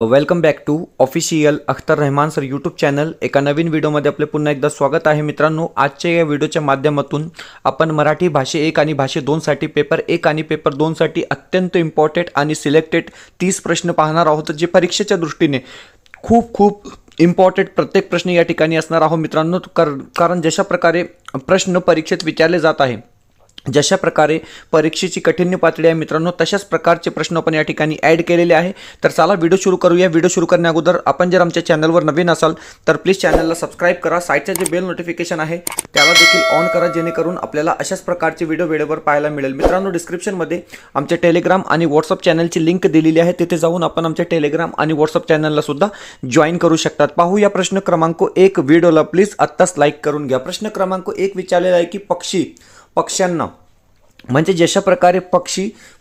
Welcome back to official Akhtar Rahman sir YouTube channel. एका नवीन व्हिडिओमध्ये आपले पुन्हा एकदा स्वागत आहे मित्रांनो. आजच्या या व्हिडिओच्या माध्यमातून आपण मराठी भाषे 1 आणि भाषे 2 साठी पेपर 1 आणि पेपर 2 साठी अत्यंत इम्पॉर्टंट आणि सिलेक्टेड 30 प्रश्न पाहणार आहोत, जे परीक्षेच्या दृष्टीने खूप इम्पॉर्टंट प्रत्येक प्रश्न या ठिकाणी असणार आहोत मित्रांनो. कारण जशा प्रकारे प्रश्न परीक्षेत विचारले जात आहे, जशा प्रकारे परीक्षेची काठिण्य पातळी आहे मित्रांनो, तशाच प्रकारचे प्रश्न आपण या ठिकाणी ॲड केलेले आहे. तर चला व्हिडिओ सुरू करूया. व्हिडिओ सुरू करण्या अगोदर आपण जर आमच्या चॅनलवर नवीन असाल तर प्लीज चॅनलला सबस्क्राईब करा. साईडचे जे बेल नोटिफिकेशन आहे त्याला देखील ऑन करा, जेणेकरून आपल्याला अशाच प्रकारचे व्हिडिओ वेळेवर पाहायला मिळेल. मित्रांनो, डिस्क्रिप्शनमध्ये आमच्या टेलिग्राम आणि व्हॉट्सअप चॅनलची लिंक दिलेली आहे. तिथे जाऊन आपण आमच्या टेलिग्राम आणि व्हॉट्सअप चॅनलला सुद्धा जॉईन करू शकतात. पाहूया प्रश्न क्रमांक 1. व्हिडिओला प्लीज आत्ताच लाईक करून घ्या. प्रश्न क्रमांक 1 विचारलेला आहे की पक्ष्यांना म्हणजे जशा प्रकारे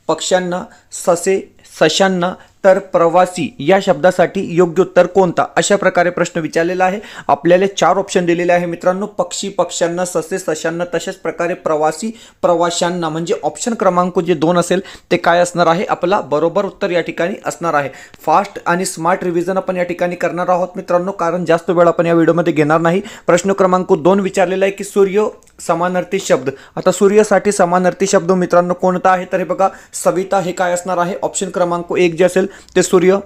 पक्ष्यांना, ससे सशांना, तर प्रवासी या शब्दासाठी योग्य उत्तर कोणता, अशा प्रकारे प्रश्न विचारलेला आहे. आपल्याला 4 ऑप्शन दिलेले आहे मित्रांनो. पक्षी, पक्ष्यांना, ससे सशांना, तशाच प्रकारे प्रवासी, प्रवाशांना. म्हणजे ऑप्शन क्रमांक जे 2 असेल ते काय असणार आहे, आपला बरोबर उत्तर या ठिकाणी असणार आहे. फास्ट आणि स्मार्ट रिव्हिजन आपण या ठिकाणी करणार आहोत मित्रांनो, कारण जास्त वेळ आपण या व्हिडिओमध्ये घेणार नाही. प्रश्न क्रमांक 2 विचारलेला आहे की सूर्य समानार्थी शब्द. आता सूर्यासाठी समानार्थी शब्द मित्रांनो कोणता आहे, तर हे बघा सविता हे काय असणार आहे. ऑप्शन क्रमांक 1 जे असेल ते सूर्य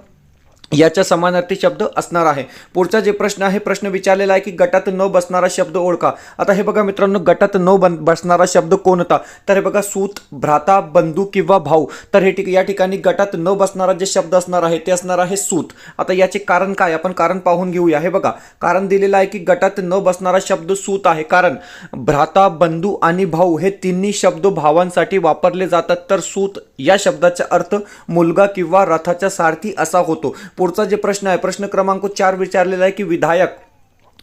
याच्या समानार्थी शब्द असणार आहे. पुढचा जे प्रश्न आहे, प्रश्न विचारलेला आहे की गटात न बसणारा शब्द ओळखा. आता हे बघा मित्रांनो, गटात न बसणारा शब्द कोणता, तर हे बघा सूत, भ्राता, बंधू किंवा भाऊ. तर हे या ठिकाणी गटात न बसणारा जे शब्द असणार आहे ते असणार आहे सूत. आता याचे कारण काय, आपण कारण पाहून घेऊया. हे बघा कारण दिलेलं आहे की गटात न बसणारा शब्द सूत आहे, कारण भ्राता, बंधू आणि भाऊ हे तिन्ही शब्द भावांसाठी वापरले जातात. तर सूत या शब्दाचा अर्थ मुलगा किंवा रथाच्या सारथी असा होतो. पुढचा जे प्रश्न आहे, प्रश्न क्रमांक 4 विचारलेला आहे की विधायक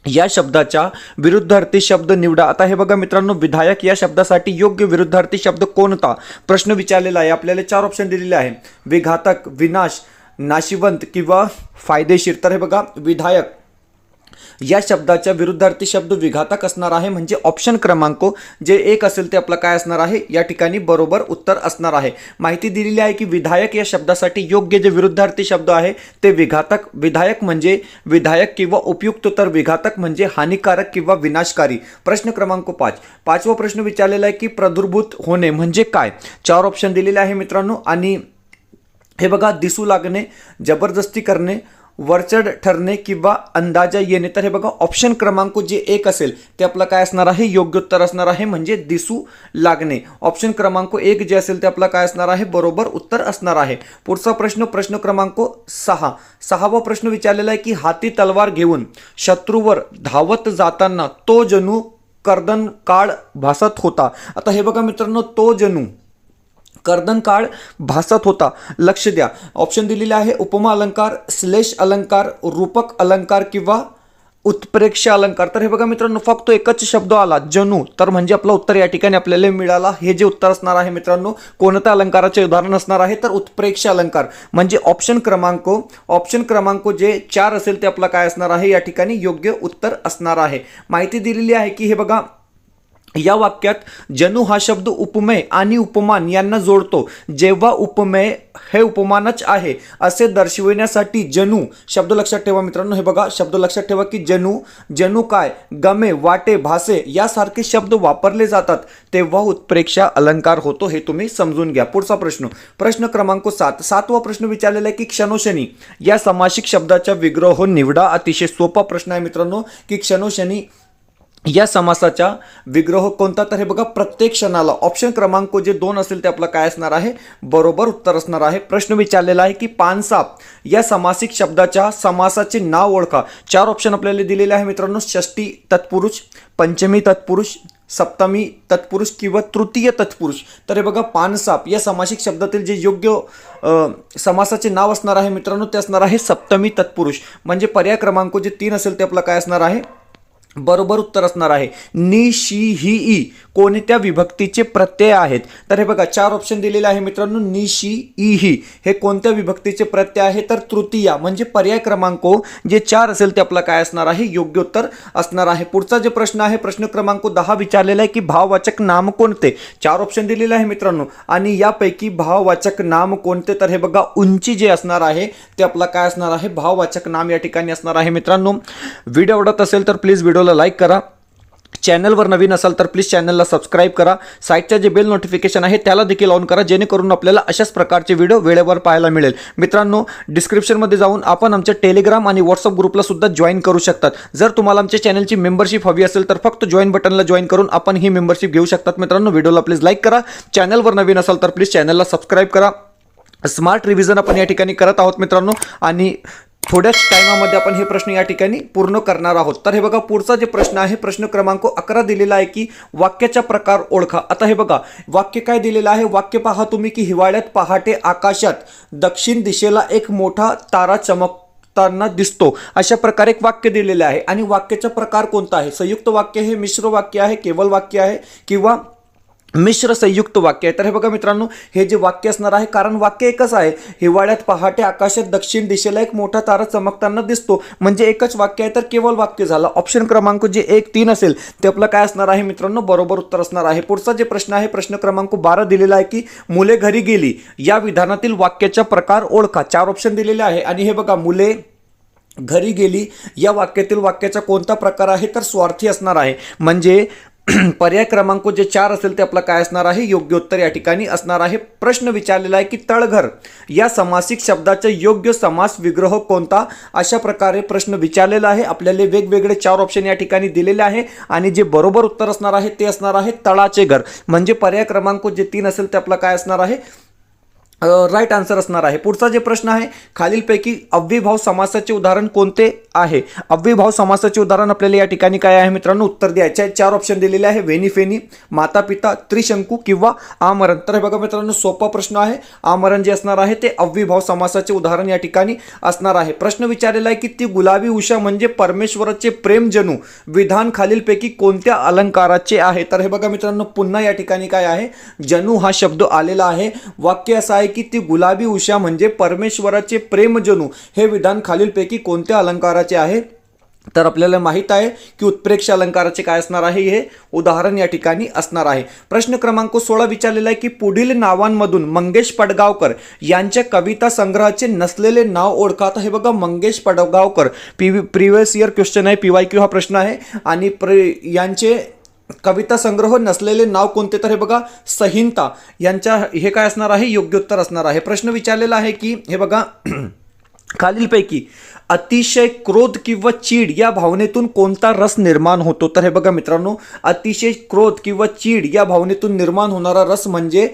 या शब्दाच्या विरुद्धार्थी शब्द निवडा. आता हे बघा मित्रांनो, विधायक या शब्दासाठी योग्य विरुद्धार्थी शब्द कोणता, प्रश्न विचारलेला आहे. आपल्याला 4 ऑप्शन दिलेले आहे. विघातक, विनाश, नाशिवंत किंवा फायदेशीर. तर हे बघा विधायक या शब्दाच्या विरुद्धार्थी शब्द विघातक असणार आहे. म्हणजे ऑप्शन क्रमांक जे 1 असेल ते आपला काय असणार आहे, या ठिकाणी बरोबर उत्तर असणार आहे. माहिती दिलेली आहे की विधायक या शब्दासाठी योग्य जे विरुद्धार्थी शब्द आहे ते विघातक. विधायक म्हणजे विधायक किंवा उपयुक्त, तर विघातक म्हणजे हानिकारक किंवा विनाशकारी. प्रश्न क्रमांक 5. 5वा प्रश्न विचारलेला आहे की प्रादुर्भूत होणे म्हणजे काय. 4 ऑप्शन दिलेले आहे मित्रांनो. आणि हे बघा दिसू लागणे, जबरदस्ती करणे, वरचढ ठरणे किंवा अंदाजा येणे. तर हे बघा ऑप्शन क्रमांक जे 1 असेल ते आपला काय असणार आहे, योग्य उत्तर असणार आहे. म्हणजे दिसू लागणे. ऑप्शन क्रमांक 1 जे असेल ते आपला काय असणार आहे, बरोबर उत्तर असणार आहे. पुढचा प्रश्न, प्रश्न क्रमांक 6. 6वा प्रश्न विचारलेला आहे की हाती तलवार घेऊन शत्रूवर धावत जाताना तो जणू कर्दन काळ भासत होता. आता हे बघा मित्रांनो, तो जणू कर्दन काळ भासत होता. लक्ष द्या, ऑप्शन दिलेले आहे उपमा अलंकार, श्लेष अलंकार, रूपक अलंकार किंवा उत्प्रेक्ष अलंकार. तर हे बघा मित्रांनो, फक्त एकच शब्द आला जणू, तर म्हणजे आपलं उत्तर या ठिकाणी आपल्याला मिळाला. हे जे उत्तर असणार आहे मित्रांनो, कोणत्या अलंकाराचे उदाहरण असणार आहे, तर उत्प्रेक्ष अलंकार. म्हणजे ऑप्शन क्रमांक जे 4 असेल ते आपला काय असणार आहे, या ठिकाणी योग्य उत्तर असणार आहे. माहिती दिलेली आहे की हे बघा या वाक्यात जणू हा शब्द उपमेय आणि उपमान यांना जोडतो. जेव्हा उपमेय हे उपमानच आहे असे दर्शविण्यासाठी जणू शब्द लक्षात ठेवा मित्रांनो. हे बघा शब्द लक्षात ठेवा की जणू काय, गमे, वाटे, भासे यासारखे शब्द वापरले जातात तेव्हा उत्प्रेक्ष अलंकार होतो. हे तुम्ही समजून घ्या. पुढचा प्रश्न, प्रश्न क्रमांक 7. 7वा प्रश्न विचारलेला आहे की क्षणोशनी या समासिक शब्दाचा विग्रह निवडा. अतिशय सोपा प्रश्न आहे मित्रांनो की क्षणोशनी या समासाचा विग्रह कोणता, तर हे बघा प्रत्येक क्षणाला. ऑप्शन क्रमांक जे 2 असेल ते आपलं काय असणार आहे, बरोबर उत्तर असणार आहे. प्रश्न विचारलेला आहे की पानसाप या समासिक शब्दाच्या समासाचे नाव ओळखा. 4 ऑप्शन आपल्याला दिलेले आहे मित्रांनो. षष्टी तत्पुरुष, पंचमी तत्पुरुष, सप्तमी तत्पुरुष किंवा तृतीय तत्पुरुष. तर हे बघा पानसाप या समासिक शब्दातील जे योग्य समासाचे नाव असणार आहे मित्रांनो ते असणार आहे सप्तमी तत्पुरुष. म्हणजे पर्याय क्रमांक जे 3 असेल ते आपलं काय असणार आहे, बरोबर उत्तर असणार आहे नि, शी, ही, ई कोणत्या विभक्तीचे प्रत्यय आहेत? तर हे बघा 4 ऑप्शन दिलेले आहे मित्रांनो. नि, शी, ई, ही हे कोणत्या विभक्तीचे प्रत्यय आहे? तर तृतीया म्हणजे पर्याय क्रमांक जे 4 असेल ते आपला काय असणार आहे? योग्य उत्तर असणार आहे. पुढचा जे प्रश्न आहे प्रश्न क्रमांक 10 विचारलेला आहे की भाववाचक नाम कोणते? 4 ऑप्शन दिलेले आहे मित्रांनो आणि यापैकी भाववाचक नाम कोणते? तर हे बघा उंची जे असणार आहे ते आपला काय असणार आहे? भाववाचक नाम या ठिकाणी असणार आहे. मित्रांनो व्हिडिओ आवडत असेल तर प्लीज व्हिडिओला लाईक करा. चॅनलवर नवीन असाल तर प्लीज चॅनलला सबस्क्राईब करा. साईटच्या जे बेल नोटिफिकेशन आहे त्याला देखील ऑन करा जेणेकरून आपल्याला अशाच प्रकारचे व्हिडिओ वेळेवर पाहायला मिळेल. मित्रांनो डिस्क्रिप्शनमध्ये जाऊन आपण आमच्या टेलिग्राम आणि व्हॉट्सअप ग्रुपला सुद्धा जॉईन करू शकतात. जर तुम्हाला आमच्या चॅनलची मेंबरशिप हवी असेल तर फक्त जॉईन बटनला जॉईन करून आपण ही मेंबरशिप घेऊ शकतात. मित्रांनो व्हिडिओला प्लीज लाईक करा. चॅनलवर नवीन असाल तर प्लीज चॅनलला सबस्क्राईब करा. स्मार्ट रिव्हिजन आपण या ठिकाणी करत आहोत मित्रांनो आणि थोड्याच टायमामध्ये आपण हे प्रश्न या ठिकाणी पूर्ण करणार आहोत. तर हे बघा पुढचा जे प्रश्न आहे प्रश्न क्रमांक 11 दिलेला आहे की वाक्याचा प्रकार ओळखा. आता हे बघा वाक्य काय दिलेलं आहे? वाक्य पहा तुम्ही की हिवाळ्यात पहाटे आकाशात दक्षिण दिशेला एक मोठा तारा चमकताना दिसतो. अशा प्रकारे एक वाक्य दिलेलं आहे आणि वाक्याचा प्रकार कोणता आहे? संयुक्त वाक्य आहे, मिश्र वाक्य आहे, केवळ वाक्य आहे किंवा मिश्र संयुक्त वाक्य आहे. तर हे बघा मित्रांनो हे जे वाक्य असणार आहे कारण वाक्य एकच आहे. हिवाळ्यात पहाटे आकाशात दक्षिण दिशेला एक मोठा तारा चमकताना दिसतो म्हणजे एकच वाक्य आहे तर केवळ वाक्य झालं. ऑप्शन क्रमांक जे 1, 3 असेल ते आपलं काय असणार आहे मित्रांनो? बरोबर उत्तर असणार आहे. पुढचा जे प्रश्न आहे प्रश्न क्रमांक 12 दिलेला आहे की मुले घरी गेली या विधानातील वाक्याचा प्रकार ओळखा. 4 ऑप्शन दिलेले आहे आणि हे बघा मुले घरी गेली या वाक्यातील वाक्याचा कोणता प्रकार आहे? तर स्वार्थी असणार आहे. म्हणजे पर्याय क्रमांक जे 4 असेल ते आपला काय असणार आहे? योग्य उत्तर या ठिकाणी असणार आहे. प्रश्न विचारलेला आहे की तळघर या समासिक शब्दाचा योग्य समास विग्रह कोणता? अशा प्रकारे प्रश्न विचारलेला आहे. आपल्याला वेगवेगळे 4 ऑप्शन या ठिकाणी दिलेले आहे आणि जे बरोबर उत्तर असणार आहे ते असणार आहे तळाचे घर. म्हणजे पर्याय क्रमांक जे 3 असेल ते आपला काय असणार आहे? राईट आन्सर असणार आहे. पुढचा जे प्रश्न आहे खालीलपैकी अव्ययभाव समासाचे उदाहरण कोणते आहे? अव्ययभाव समासाचे उदाहरण आपल्याला या ठिकाणी काय आहे मित्रांनो? उत्तर द्यायचे आहे. 4 ऑप्शन दिलेले आहे वेणी फेनी, माता पिता, त्रिशंकू किंवा आमरण. तर हे बघा मित्रांनो सोपा प्रश्न आहे. आमरण जे असणार आहे ते अव्ययभाव समासाचे उदाहरण या ठिकाणी असणार आहे. प्रश्न विचारलेला आहे की ती गुलाबी उषा म्हणजे परमेश्वराचे प्रेम जणू विधान खालीलपैकी कोणत्या अलंकाराचे आहे? तर हे बघा मित्रांनो पुन्हा या ठिकाणी काय आहे? जणू हा शब्द आलेला आहे. वाक्य असं आहे की ती गुलाबी उषा म्हणजे परमेश्वराचे प्रेम जणू हे विधान खालीलपैकी कोणत्या अलंकाराचे आहे? तर आपल्याला माहित आहे की उत्प्रेक्ष अलंकाराचे काय असणार आहे? हे उदाहरण या ठिकाणी असणार आहे. प्रश्न क्रमांक 16 विचारलेला आहे की पुढील नावांमधून मंगेश पडगावकर यांच्या कविता संग्रहाचे नसलेले नाव ओळखा. आता हे बघा Mangesh Padgaonkar previous year question आहे, PYQ हा प्रश्न आहे आणि यांचे कविता संग्रह नसलेले नाव कोणते? तर हे बघा संहिता यांच्या हे काय असणार आहे? योग्य उत्तर असणार आहे. प्रश्न विचारलेला आहे की हे बघा खालीलपैकी अतिशय क्रोध किंवा चीड या भावनेतून कोणता रस निर्माण होतो? तर हे बघा मित्रांनो अतिशय क्रोध किंवा चीड या भावनेतून निर्माण होणारा रस म्हणजे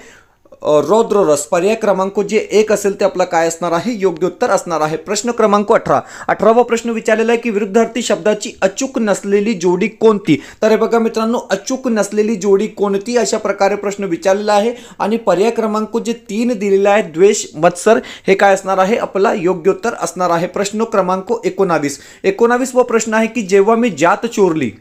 रौद्र रस. पर्याय क्रमांक जे 1 असेल ते आपला काय असणार आहे? योग्य उत्तर असणार आहे. प्रश्न क्रमांक 18वा प्रश्न विचारलेला आहे की विरुद्धार्थी शब्दाची अचूक नसलेली जोडी कोणती? तर हे बघा मित्रांनो अचूक नसलेली जोडी कोणती अशा प्रकारे प्रश्न विचारलेला आहे आणि पर्याय क्रमांक जे 3 दिलेला आहे द्वेष मत्सर हे काय असणार आहे? आपला योग्य उत्तर असणार आहे. प्रश्न क्रमांक 19वा प्रश्न आहे की जेव्हा मी जात चोरली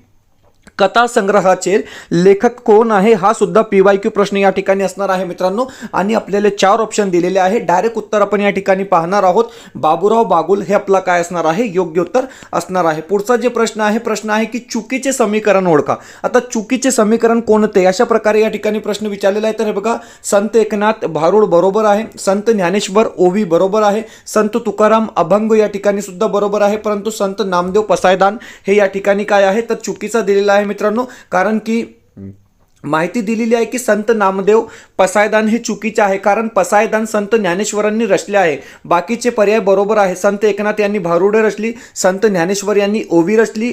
कथा संग्रहाचे लेखक कोण आहे? हा सुद्धा PYQ प्रश्न या ठिकाणी असणार आहे मित्रांनो आणि आपल्याला 4 ऑप्शन दिलेले आहे. डायरेक्ट उत्तर आपण या ठिकाणी पाहणार आहोत. बाबूराव बागुल हे आपला काय असणार आहे? योग्य उत्तर असणार आहे. पुढचा जे प्रश्न आहे की चुकीचे समीकरण ओळखा. आता चुकीचे समीकरण कोणते अशा प्रकारे या ठिकाणी प्रश्न विचारलेला आहे. तर हे बघा संत एकनाथ भारुड बरोबर आहे, संत ज्ञानेश्वर ओवी बरोबर आहे, संत तुकाराम अभंग या ठिकाणी सुद्धा बरोबर आहे, परंतु संत नामदेव पसायदान हे या ठिकाणी काय आहे? तर चुकीचा दिलेला आहे मित्रांनो. कारण की माहिती दिलेली आहे की संत नामदेव पसायदान हे चुकीचे आहे कारण पसायदान संत ज्ञानेश्वरांनी रचले आहे. बाकीचे पर्याय बरोबर आहे. संत एकनाथ यांनी भारुडे रचली, संत ज्ञानेश्वर यांनी ओवी रचली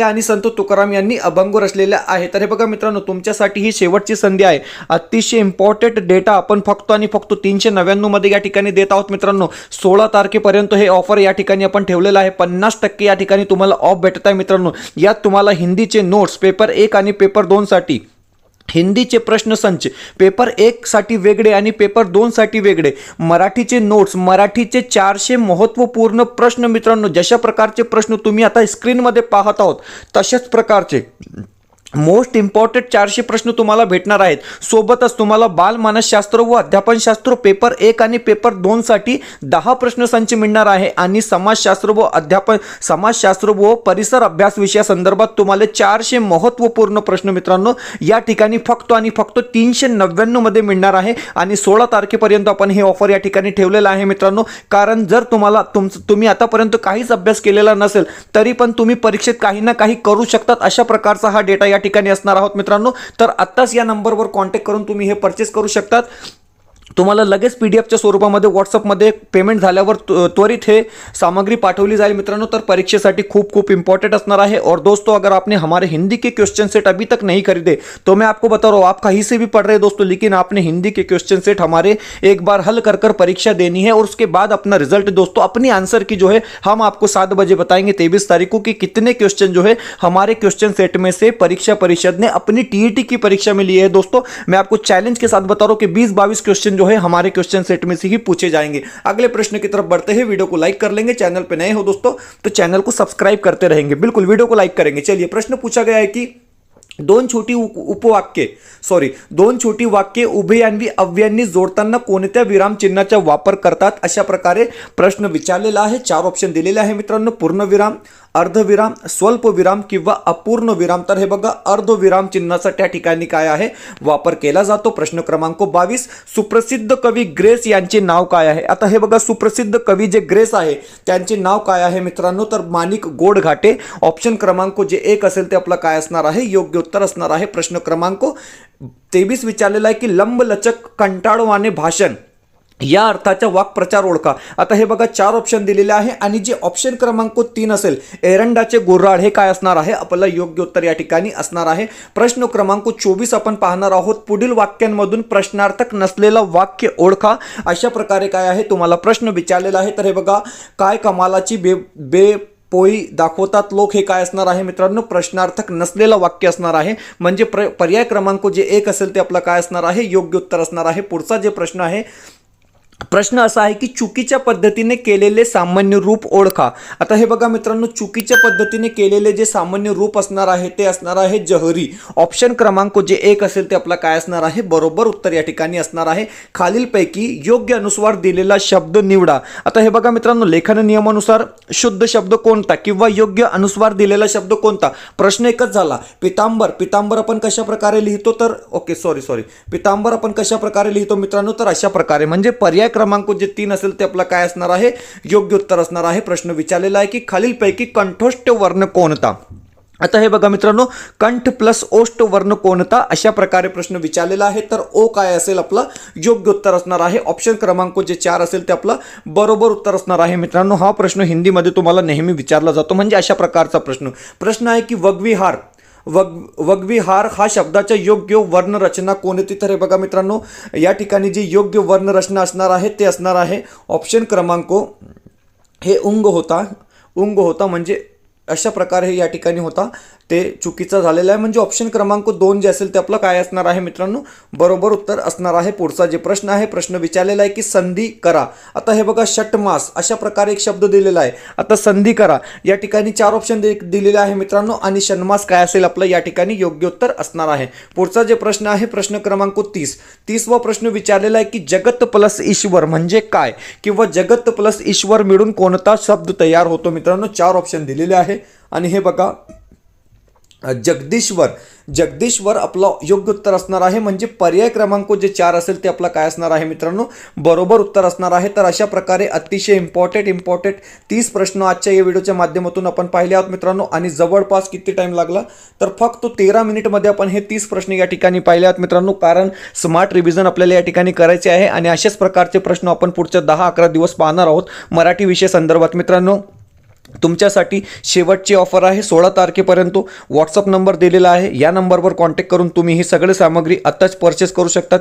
आणि संत तुकाराम यांनी अभंग रचलेला आहे. तर हे बघा मित्रांनो तुमच्यासाठी ही शेवटची संधी आहे. अतिशय इम्पॉर्टंट डेटा आपण फक्त 399 मध्ये या ठिकाणी देत आहोत मित्रांनो. 16 तारखेपर्यंत हे ऑफर या ठिकाणी आपण ठेवलेलं आहे. 50% या ठिकाणी तुम्हाला ऑफ भेटत आहे मित्रांनो. यात तुम्हाला हिंदीचे नोट्स पेपर 1 आणि पेपर 2 साठी हिंदीचे प्रश्नसंच पेपर 1 साठी वेगळे आणि पेपर 2 साठी वेगळे, मराठीचे नोट्स, मराठीचे 400 महत्त्वपूर्ण प्रश्न मित्रांनो, जशा प्रकारचे प्रश्न तुम्ही आता स्क्रीनमध्ये पाहत आहोत तशाच प्रकारचे मोस्ट इम्पॉर्टंट 400 प्रश्न तुम्हाला भेटणार आहेत. सोबतच तुम्हाला बालमानसशास्त्र व अध्यापनशास्त्र पेपर 1 आणि पेपर 2 साठी 10 प्रश्नसंच मिळणार आहे आणि समाजशास्त्र व परिसर अभ्यास विषयासंदर्भात तुम्हाला 400 महत्त्वपूर्ण प्रश्न मित्रांनो या ठिकाणी फक्त आणि फक्त 399 मध्ये मिळणार आहे. आणि 16 तारखेपर्यंत आपण हे ऑफर या ठिकाणी ठेवलेलं आहे मित्रांनो, कारण जर तुम्ही आतापर्यंत काहीच अभ्यास केलेला नसेल तरी पण तुम्ही परीक्षेत काही ना काही करू शकतात, अशा प्रकारचा हा डेटा या ठिकाणी असणार आहोत मित्रांनो. तर आत्ताच या नंबरवर कॉन्टॅक्ट करून तुम्ही हे परचेस करू शकतात. तुम्हाला लगेच पीडीएफच्या स्वरूपामध्ये व्हॉट्सअपमध्ये पेमेंट झाल्यावर त्वरित हे सामग्री पाठवली जाईल मित्रांनो. तर परीक्षेसाठी खूप खूप इंपॉर्टेंट असणार है. और दोस्तों, अगर आपने हमारे हिंदी के क्वेश्चन सेट अभी तक नहीं खरीदे तो मैं आपको बता रहा हूँ, आप कहीं से भी पढ़ रहे हैं दोस्तों, लेकिन आपने हिंदी के क्वेश्चन सेट हमारे एक बार हल कर कर परीक्षा देनी है और उसके बाद अपना रिजल्ट दोस्तों अपनी आंसर की जो है हम आपको 7 बजे बताएंगे 23 तारीख को कि कितने क्वेश्चन जो है हमारे क्वेश्चन सेट में से परीक्षा परिषद ने अपनी टीईटी की परीक्षा में लिए है दोस्तों. मैं आपको चैलेंज के साथ बता रहा हूँ कि 20-22 क्वेश्चन जो है हमारे क्वेश्चन सेट में से ही पूछे जाएंगे. अगले प्रश्न की तरफ बढ़ते हैं. वीडियो को लाइक कर लेंगे, चैनल पे नए हो दोस्तों तो चैनल को सब्सक्राइब करते रहेंगे, बिल्कुल वीडियो को लाइक करेंगे. चलिए, प्रश्न पूछा गया है कि दोन छोटी वाक्ये उभयन्वी अव्ययांनी जोडताना कोणत्या विराम चिन्हाचा वापर करतात, अशा प्रकारे प्रश्न विचारलेला आहे. 4 ऑप्शन दिलेले आहे मित्रांनो, पूर्णविराम, अर्धविराम, स्वल्पविराम किंवा अपूर्ण विराम. तर हे बघा, अर्धविराम चिन्हाचा त्या ठिकाणी काय आहे वापर केला जातो. प्रश्न क्रमांक 22, सुप्रसिद्ध कवी ग्रेस यांचे नाव काय आहे. आता हे बघा, सुप्रसिद्ध कवी जे ग्रेस आहे त्यांचे नाव काय आहे मित्रांनो, तर माणिक गोडघाटे. ऑप्शन क्रमांक जे 1 असेल ते आपला काय असणार आहे, योग्य उत्तर असणार आहे. प्रश्न क्रमांक 23 विचारलेला आहे की लंबलचक कंटाळवाणे भाषण या अर्थाचा वाक्प्रचार ओळखा. आता हे बघा, 4 ऑप्शन दिलेले आहे आणि जे ऑप्शन क्रमांक 3 असेल एरंडाचे गुर्राळ, हे काय असणार आहे, आपल्याला योग्य उत्तर या ठिकाणी असणार आहे. प्रश्न क्रमांक 24 आपण पाहणार आहोत, पुढील वाक्यांमधून प्रश्नार्थक नसलेला वाक्य ओळखा. अशा प्रकारे काय आहे तुम्हाला प्रश्न विचारलेला आहे. तर हे बघा, काय कमालाची पोई दाखवतात लोक, हे काय असणार आहे मित्रांनो, प्रश्नार्थक नसलेला वाक्य असणार आहे. म्हणजे पर्याय क्रमांक जे 1 असेल ते आपला काय असणार आहे, योग्य उत्तर असणार आहे. पुढचा जे प्रश्न आहे, प्रश्न असा आहे की चुकीच्या पद्धतीने केलेले सामान्य रूप ओळखा. आता हे बघा मित्रांनो, चुकीच्या पद्धतीने केलेले जे सामान्य रूप असणार आहे ते असणार आहे जहरी. ऑप्शन क्रमांक जे 1 असेल ते आपला काय असणार आहे, बरोबर उत्तर या ठिकाणी असणार आहे. खालीलपैकी योग्य अनुस्वार दिलेला शब्द निवडा. आता हे बघा मित्रांनो, लेखन नियमानुसार शुद्ध शब्द कोणता किंवा योग्य अनुस्वार दिलेला शब्द कोणता. प्रश्न एकच झाला. पितांबर आपण कशा प्रकारे लिहितो, तर पितांबर आपण कशा प्रकारे लिहितो मित्रांनो, तर अशा प्रकारे. म्हणजे पर्याय क्रमांक जे 3 असेल ते आपला काय असणार आहे, योग्य उत्तर असणार आहे. प्रश्न विचारलेला आहे की खालीलपैकी कंठोष्ठ वर्ण कोणता. आता हे बघा मित्रांनो, कंठ प्लस ओष्ठ वर्ण कोणता, अशा प्रकारे प्रश्न विचारलेला आहे. तर ओ काय असेल आपला योग्य उत्तर असणार आहे. ऑप्शन क्रमांक जे 4 असेल ते आपला बरोबर उत्तर असणार आहे मित्रांनो. हा प्रश्न हिंदीमध्ये तुम्हाला नेहमी विचारला जातो, म्हणजे अशा प्रकारचा प्रश्न आहे की वग्विहार हा शब्दाच्या योग्य वर्णरचना कोणती. तर हे बघा मित्रांनो, या ठिकाणी जी योग्य वर्णरचना असणार आहे ते असणार आहे ऑप्शन क्रमांक हे उंग होता म्हणजे अशा प्रकारे हे या ठिकाणी होता, ते चुकीचं झालेलं आहे. म्हणजे ऑप्शन क्रमांक 2 जे असेल ते आपलं काय असणार आहे मित्रांनो, बरोबर उत्तर असणार आहे. पुढचा जे प्रश्न आहे, प्रश्न विचारलेला आहे की संधी करा. आता हे बघा, षटमास अशा प्रकारे एक शब्द दिलेला आहे. आता संधी करा या ठिकाणी 4 ऑप्शन दिलेले आहे मित्रांनो आणि षण्मास काय असेल आपलं या ठिकाणी योग्य उत्तर असणार आहे. पुढचा जे प्रश्न आहे, प्रश्न क्रमांक 30वा प्रश्न विचारलेला आहे की जगत प्लस ईश्वर म्हणजे काय किंवा जगत प्लस ईश्वर मिळून कोणता शब्द तयार होतो मित्रांनो. 4 ऑप्शन दिलेले आहे आणि हे बघा, जगदीश्वर आपलं योग्य उत्तर असणार आहे. म्हणजे पर्याय क्रमांक जे 4 असेल ते आपला काय असणार आहे मित्रांनो, बरोबर उत्तर असणार आहे. तर अशा प्रकारे अतिशय इम्पॉर्टंट 30 प्रश्न आजच्या या व्हिडिओच्या माध्यमातून आपण पाहिले आहोत मित्रांनो. आणि जवळपास किती टाइम लागला, तर फक्त 13 मिनिटमध्ये आपण हे 30 प्रश्न या ठिकाणी पाहिले आहोत मित्रांनो. कारण स्मार्ट रिव्हिजन आपल्याला या ठिकाणी करायचे आहे आणि अशाच प्रकारचे प्रश्न आपण पुढच्या 10-11 दिवस पाहणार आहोत मराठी विषय संदर्भात मित्रांनो. तुमच्यासाठी शेवटची ऑफर आहे 16 तारखेपर्यंत. व्हॉट्सअप नंबर दिलेला आहे, या नंबरवर कॉन्टॅक्ट करून तुम्ही ही सगळी सामग्री आत्ताच परचेस करू शकतात,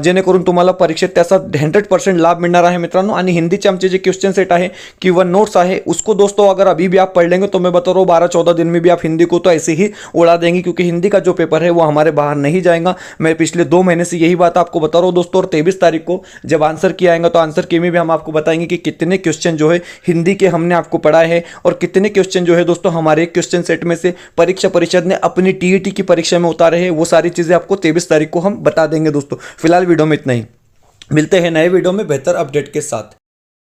जेणेकरून तुम्हाला परीक्षेत त्याचा 100% लाभ मिळणार आहे मित्रांनो. आणि हिंदीचे आमचे जे क्वेश्चन सेट है कि वह नोट्स है, उसको दोस्तों अगर अभी भी आप पढ़ लेंगे तो मैं बता रहा हूँ 12-14 दिन में भी आप हिंदी को तो ऐसे ही उड़ा देंगे, क्योंकि हिंदी का जो पेपर है वो हमारे बाहर नहीं जाएगा. मैं पिछले 2 महीने से यही बात आपको बता रहा हूँ दोस्तों. और 23 तारीख को जब आंसर की आएगा तो आंसर की में भी हम आपको बताएंगे कि कितने क्वेश्चन जो है हिंदी के हमने आपको पढ़ाए हैं और कितने क्वेश्चन जो है दोस्तों हमारे क्वेश्चन सेट में से परीक्षा परिषद ने अपनी टीईटी की परीक्षा में उतारे हैं. वो सारी चीजें आपको 23 तारीख को हम बता देंगे दोस्तों. फिलहाल वीडियो में इतना ही, मिलते हैं नए वीडियो में बेहतर अपडेट के साथ.